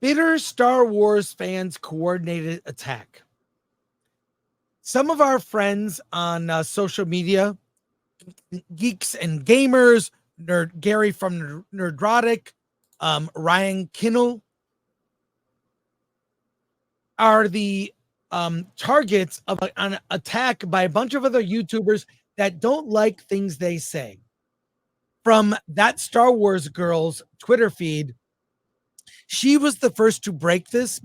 Bitter Star Wars fans coordinated attack. Some of our friends on social media, Geeks and Gamers, Gary from Nerdrotic, Ryan Kinnell, are the targets of an attack by a bunch of other YouTubers that don't like things they say. From that Star Wars girl's Twitter feed, she was the first to break this.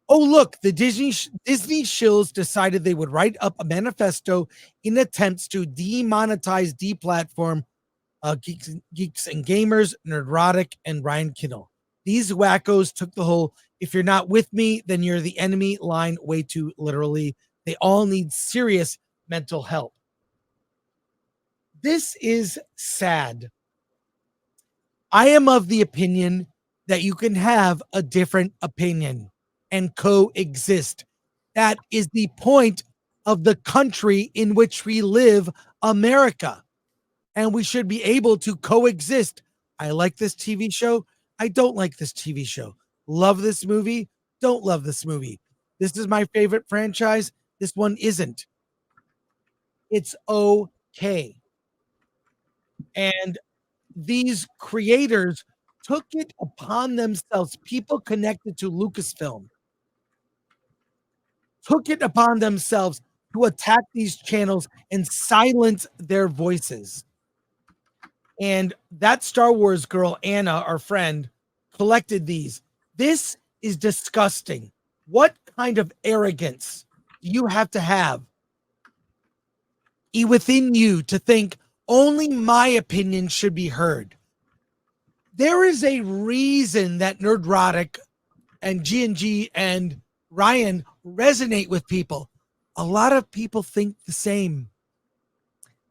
Oh, look, the Disney shills decided they would write up a manifesto in attempts to demonetize, deplatform Geeks and Gamers, Nerdrotic, and Ryan Kinnell. These wackos took the whole, if you're not with me, then you're the enemy line way too literally. They all need serious mental help. This is sad. I am of the opinion that you can have a different opinion and coexist. That is the point of the country in which we live, America. And we should be able to coexist. I like this TV show. I don't like this TV show. Love this movie. Don't love this movie. This is my favorite franchise. This one isn't. It's okay. And these creators took it upon themselves, people connected to Lucasfilm, took it upon themselves to attack these channels and silence their voices. And that Star Wars girl, Anna, our friend, collected these. This is disgusting. What kind of arrogance do you have within you to think only my opinion should be heard? There is a reason that Nerdrotic and G&G and Ryan resonate with people. A lot of people think the same.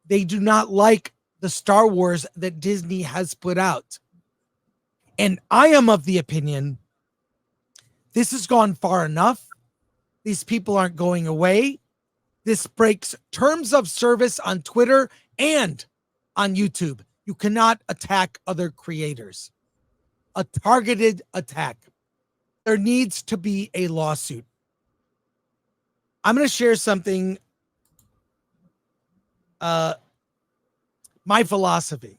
They do not like the Star Wars that Disney has put out. And I am of the opinion this has gone far enough. These people aren't going away. This breaks terms of service on Twitter and on YouTube. You cannot attack other creators. A targeted attack. There needs to be a lawsuit. I'm going to share something, my philosophy.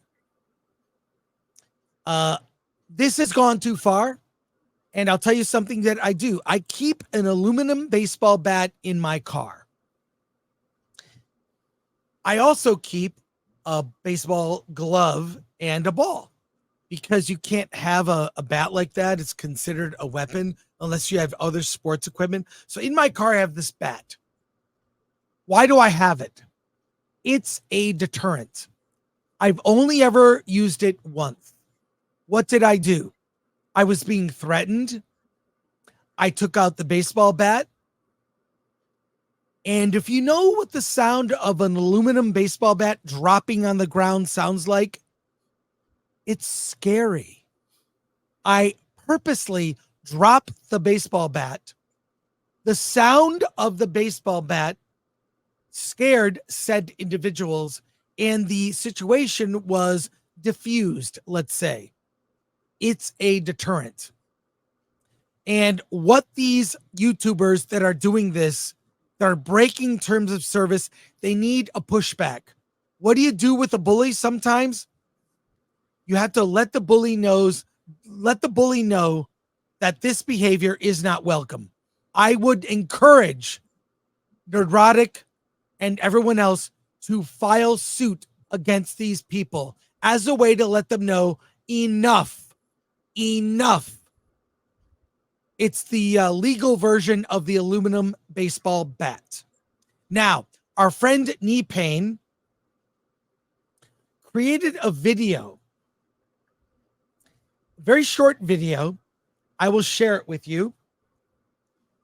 This has gone too far, and I'll tell you something that I do. I keep an aluminum baseball bat in my car. I also keep a baseball glove and a ball, because you can't have a bat like that. It's considered a weapon unless you have other sports equipment. So in my car, I have this bat. Why do I have it? It's a deterrent. I've only ever used it once. What did I do? I was being threatened. I took out the baseball bat. And if you know what the sound of an aluminum baseball bat dropping on the ground sounds like, it's scary. I purposely dropped the baseball bat. The sound of the baseball bat scared said individuals, and the situation was diffused, let's say. It's a deterrent. And what these YouTubers that are doing this, that are breaking terms of service, they need a pushback. What do you do with a bully sometimes? You have to let the bully know that this behavior is not welcome. I would encourage Nerdrotic and everyone else to file suit against these people as a way to let them know enough. It's the legal version of the aluminum baseball bat. Now, our friend Knee Pain created a video, very short video. I will share it with you.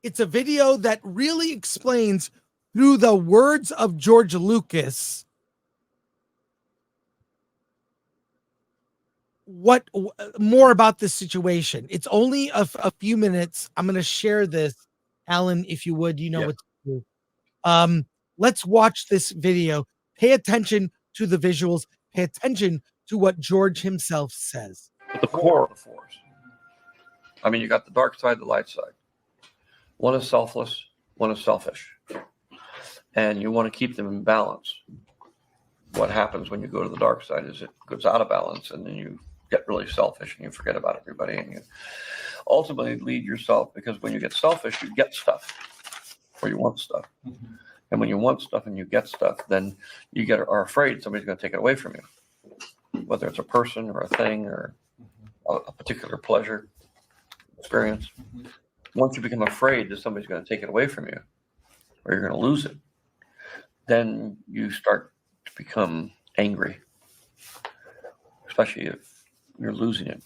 It's a video that really explains through the words of George Lucas what more about this situation. It's only a few minutes. I'm going to share this, Alan, if you would. You know what to do. Let's watch this video. Pay attention to the visuals. Pay attention to what George himself says. At the core of the Force. I mean, you got the dark side, the light side. One is selfless, one is selfish. And you want to keep them in balance. What happens when you go to the dark side is it goes out of balance, and then you get really selfish and you forget about everybody, and you ultimately lead yourself, because when you get selfish, you get stuff, or you want stuff. Mm-hmm. And when you want stuff and you get stuff, then you are afraid somebody's going to take it away from you, whether it's a person or a thing or a particular pleasure experience. Mm-hmm. Once you become afraid that somebody's going to take it away from you, or you're going to lose it, then you start to become angry, especially if you're losing it.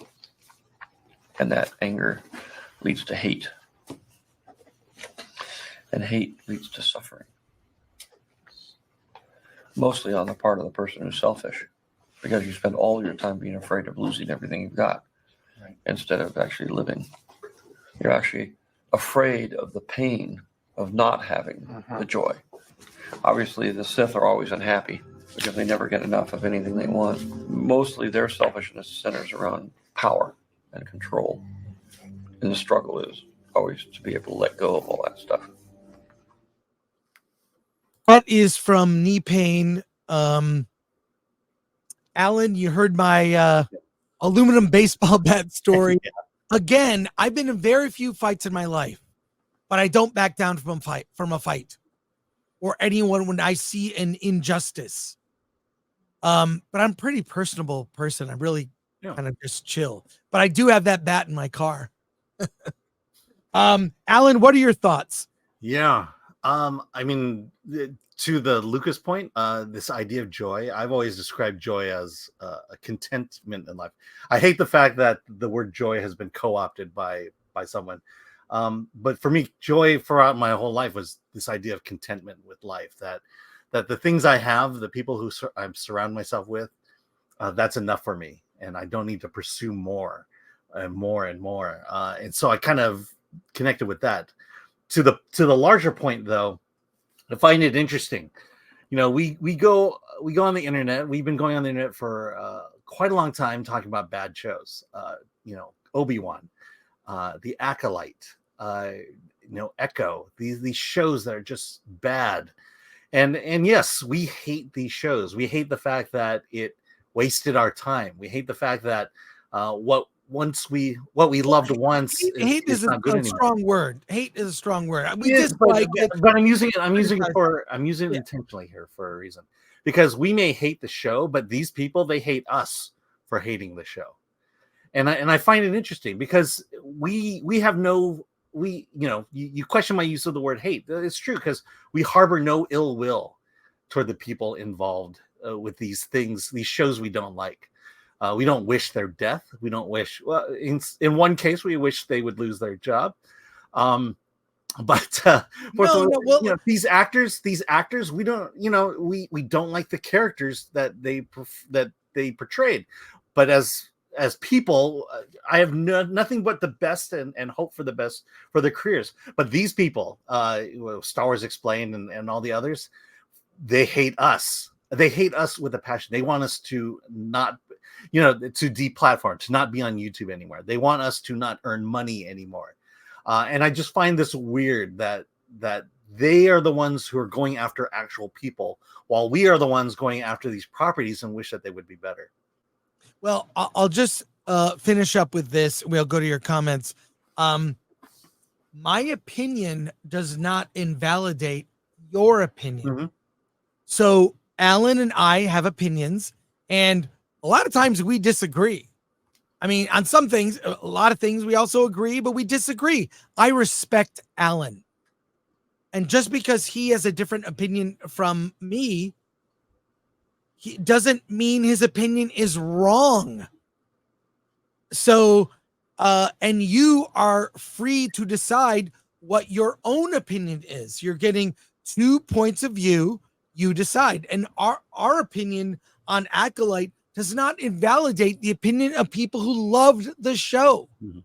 And that anger leads to hate. And hate leads to suffering. Mostly on the part of the person who's selfish, because you spend all your time being afraid of losing everything you've got, right, instead of actually living. You're actually afraid of the pain of not having the joy. Obviously, the Sith are always unhappy because they never get enough of anything they want. Mostly their selfishness centers around power and control. And the struggle is always to be able to let go of all that stuff. That is from Knee Pain. Alan, you heard my aluminum baseball bat story. Yeah. Again, I've been in very few fights in my life, but I don't back down from a fight or anyone when I see an injustice. But I'm a pretty personable person. I really kind of just chill. But I do have that bat in my car. Alan, what are your thoughts? Yeah. I mean, to the Lucas point, this idea of joy, I've always described joy as a contentment in life. I hate the fact that the word joy has been co-opted by someone. But for me, joy throughout my whole life was this idea of contentment with life, that the things I have, the people who I surround myself with, that's enough for me. And I don't need to pursue more and more and more. And so I kind of connected with that. To the larger point, though, I find it interesting. You know, we go on the internet. We've been going on the internet for quite a long time talking about bad shows. You know, Obi-Wan, the Acolyte, Echo. These shows that are just bad. And yes, we hate these shows. We hate the fact that it wasted our time. We hate the fact that what we loved once hate is not good anymore. Strong word. Hate is a strong word. We dislike it, but I'm using it intentionally here for a reason, because we may hate the show, but these people, they hate us for hating the show, and I find it interesting because we have no, you question my use of the word hate. It's true, because we harbor no ill will toward the people involved with these things, these shows we don't like. We don't wish their death. We don't wish. Well, in one case, we wish they would lose their job. These actors, we don't. We don't like the characters that they portrayed. But as people, I have nothing but the best and hope for the best for their careers. But these people, Star Wars Explained and all the others, they hate us. They hate us with a passion. They want us to not, to deplatform, to not be on YouTube anymore. They want us to not earn money anymore. And I just find this weird that they are the ones who are going after actual people, while we are the ones going after these properties and wish that they would be better. Well, I'll just finish up with this. We'll go to your comments. My opinion does not invalidate your opinion. Mm-hmm. So Alan and I have opinions, and a lot of times we disagree. I mean, on some things, a lot of things we also agree, but we disagree. I respect Alan. And just because he has a different opinion from me, he doesn't mean his opinion is wrong. So, and you are free to decide what your own opinion is. You're getting 2 points of view. You decide. And our opinion on Acolyte does not invalidate the opinion of people who loved the show. Mm-hmm.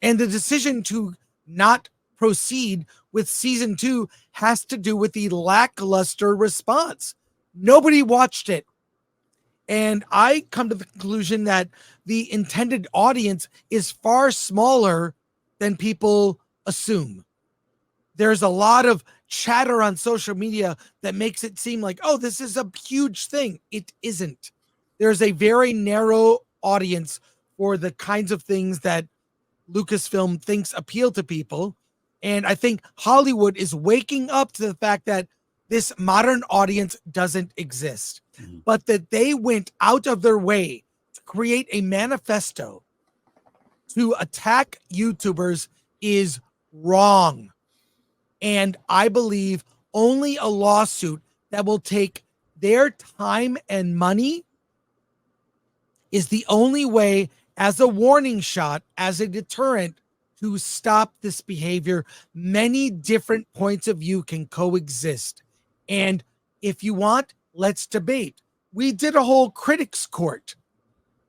And the decision to not proceed with season 2 has to do with the lackluster response. Nobody watched it. And I come to the conclusion that the intended audience is far smaller than people assume. There's a lot of chatter on social media that makes it seem like, oh, this is a huge thing. It isn't. There's a very narrow audience for the kinds of things that Lucasfilm thinks appeal to people. And I think Hollywood is waking up to the fact that this modern audience doesn't exist, but that they went out of their way to create a manifesto to attack YouTubers is wrong. And I believe only a lawsuit that will take their time and money is the only way, as a warning shot, as a deterrent, to stop this behavior. Many different points of view can coexist. And if you want, let's debate. We did a whole critics court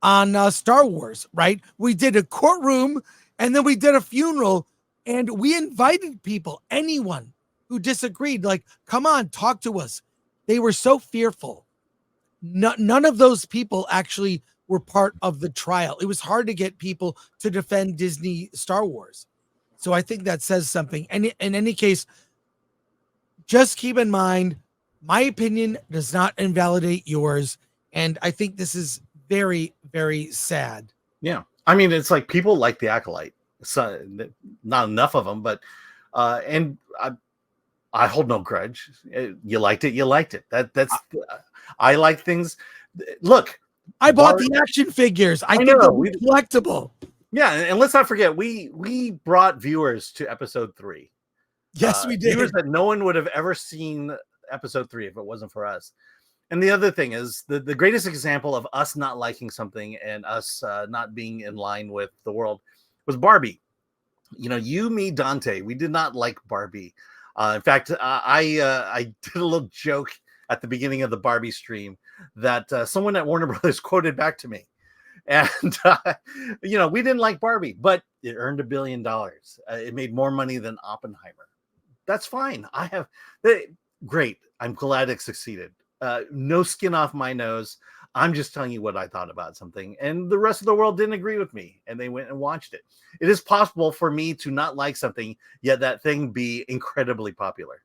on Star Wars, right? We did a courtroom and then we did a funeral, and we invited people, anyone who disagreed, like, come on, talk to us. They were so fearful. None of those people actually were part of the trial. It was hard to get people to defend Disney Star Wars. So I think that says something. And in any case, just keep in mind, my opinion does not invalidate yours. And I think this is very, very sad. Yeah. I mean, it's like people like the Acolyte. So, not enough of them, but and I hold no grudge. You liked it. You liked it. That's I like things. Look, I bought the action figures. I think they're collectible. Yeah, and let's not forget, we brought viewers to episode 3. Yes, we did. Viewers that no one would have ever seen episode 3 if it wasn't for us. And the other thing is the greatest example of us not liking something and us not being in line with the world was Barbie. You know, you, me, Dante, we did not like Barbie. In fact, I did a little joke at the beginning of the Barbie stream that someone at Warner Brothers quoted back to me. And, you know, we didn't like Barbie, but it earned $1 billion. It made more money than Oppenheimer. That's fine. Great. I'm glad it succeeded. No skin off my nose. I'm just telling you what I thought about something. And the rest of the world didn't agree with me, and they went and watched it. It is possible for me to not like something, yet that thing be incredibly popular.